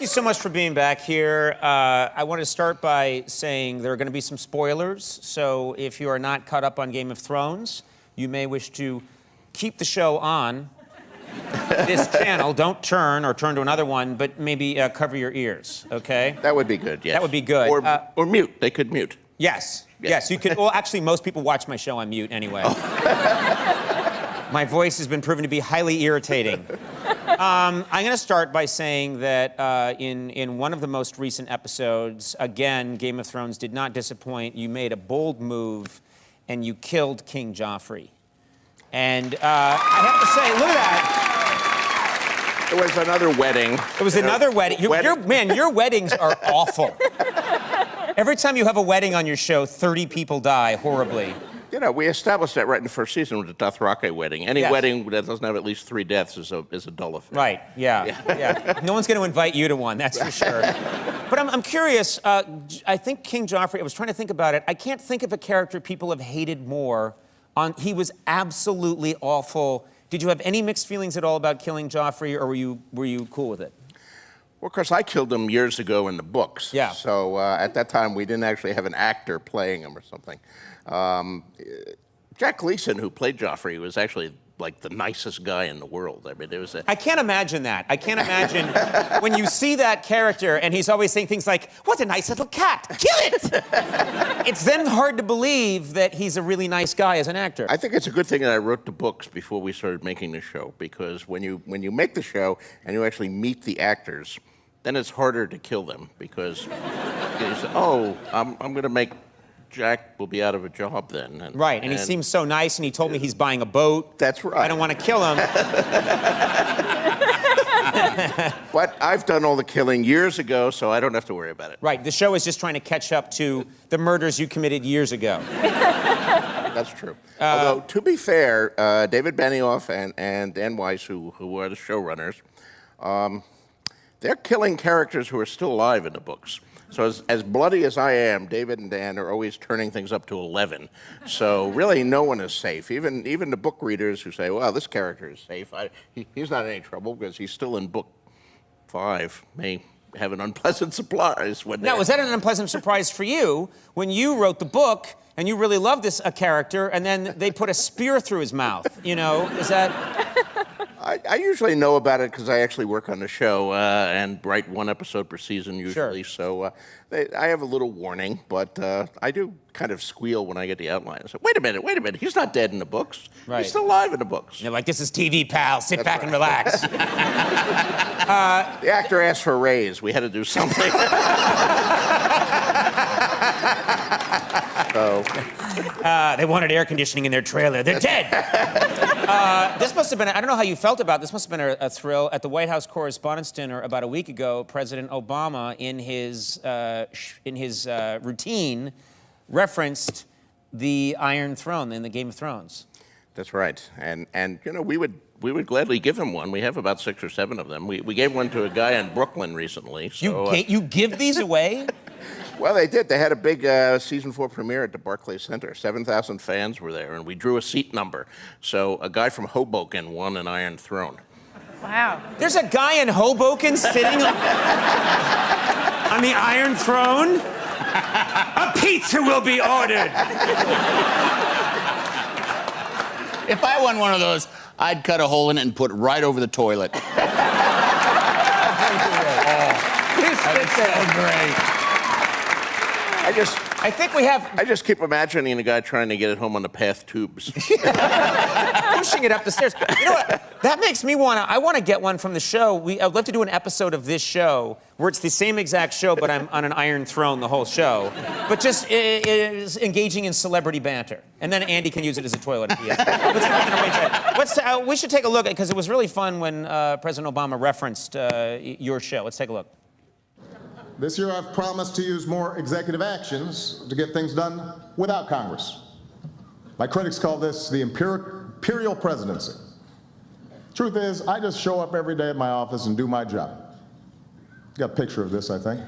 you so much for being back here. I want to start by saying there are going to be some spoilers, so if you are not caught up on Game of Thrones, you may wish to keep the show on this channel. Don't turn or turn to another one, but maybe cover your ears, okay? That would be good, yes. That would be good. Or mute. They could mute. Yes. Yes, you could. Well, actually, most people watch my show on mute anyway. Oh. My voice has been proven to be highly irritating. I'm going to start by saying that in one of the most recent episodes, again, Game of Thrones did not disappoint. You made a bold move, and you killed King Joffrey. And I have to say, look at that. It was another wedding. It was another wedding. Man, your weddings are awful. Every time you have a wedding on your show, 30 people die horribly. You know, we established that right in the first season with the Dothraki wedding. Any wedding that doesn't have at least 3 deaths is a dull affair. Right, yeah. No one's going to invite you to one, that's for sure. But I'm curious, I think King Joffrey, I was trying to think about it, I can't think of a character people have hated more. He was absolutely awful. Did you have any mixed feelings at all about killing Joffrey, or were you cool with it? Well, of course, I killed him years ago in the books. Yeah. So at that time, we didn't actually have an actor playing him or something. Jack Gleason, who played Joffrey, was actually like the nicest guy in the world. I mean, it was I can't imagine that. I can't imagine when you see that character and he's always saying things like, "What a nice little cat, kill it!" It's then hard to believe that he's a really nice guy as an actor. I think it's a good thing that I wrote the books before we started making the show, because when you make the show and you actually meet the actors, then it's harder to kill them because you say, "Oh, I'm going to make Jack will be out of a job then." And he seems so nice, and he told me he's buying a boat. That's right. I don't want to kill him. But I've done all the killing years ago, so I don't have to worry about it. Right, the show is just trying to catch up to the murders you committed years ago. That's true. Although, to be fair, David Benioff and Dan Weiss, who are the showrunners, they're killing characters who are still alive in the books. So as bloody as I am, David and Dan are always turning things up to 11. So really, no one is safe. Even the book readers who say, "Well, this character is safe. He's not in any trouble because he's still in book 5." May have an unpleasant surprise when. Now, was that an unpleasant surprise for you when you wrote the book and you really loved this character, and then they put a spear through his mouth? You know, is that? I usually know about it because I actually work on the show and write 1 episode per season usually. Sure. So I have a little warning, but I do kind of squeal when I get the outline. I say, wait a minute, he's not dead in the books. Right. He's still alive in the books. You're like, this is TV, pal. Sit back and relax. The actor asked for a raise. We had to do something. So. They wanted air conditioning in their trailer. They're dead. This must have been, I don't know how you felt about this, must have been a thrill. At the White House Correspondents' Dinner about a week ago, President Obama, in his routine, referenced the Iron Throne in the Game of Thrones. That's right. And you know, we would gladly give him one. We have about 6 or 7 of them. We gave one to a guy in Brooklyn recently. So, you give these away? Well, they did. They had a big season 4 premiere at the Barclays Center. 7,000 fans were there, and we drew a seat number. So a guy from Hoboken won an Iron Throne. Wow. There's a guy in Hoboken sitting on the Iron Throne? A pizza will be ordered. If I won one of those, I'd cut a hole in it and put it right over the toilet. This fits so great. I think we have... I just keep imagining a guy trying to get it home on the path tubes. Pushing it up the stairs. You know what? That makes me I want to get one from the show. I'd love to do an episode of this show where it's the same exact show, but I'm on an Iron Throne the whole show. But just is engaging in celebrity banter. And then Andy can use it as a toilet at the end. We should take a look, because it was really fun when President Obama referenced your show. Let's take a look. This year, I've promised to use more executive actions to get things done without Congress. My critics call this the imperial presidency. Truth is, I just show up every day at my office and do my job. Got a picture of this, I think.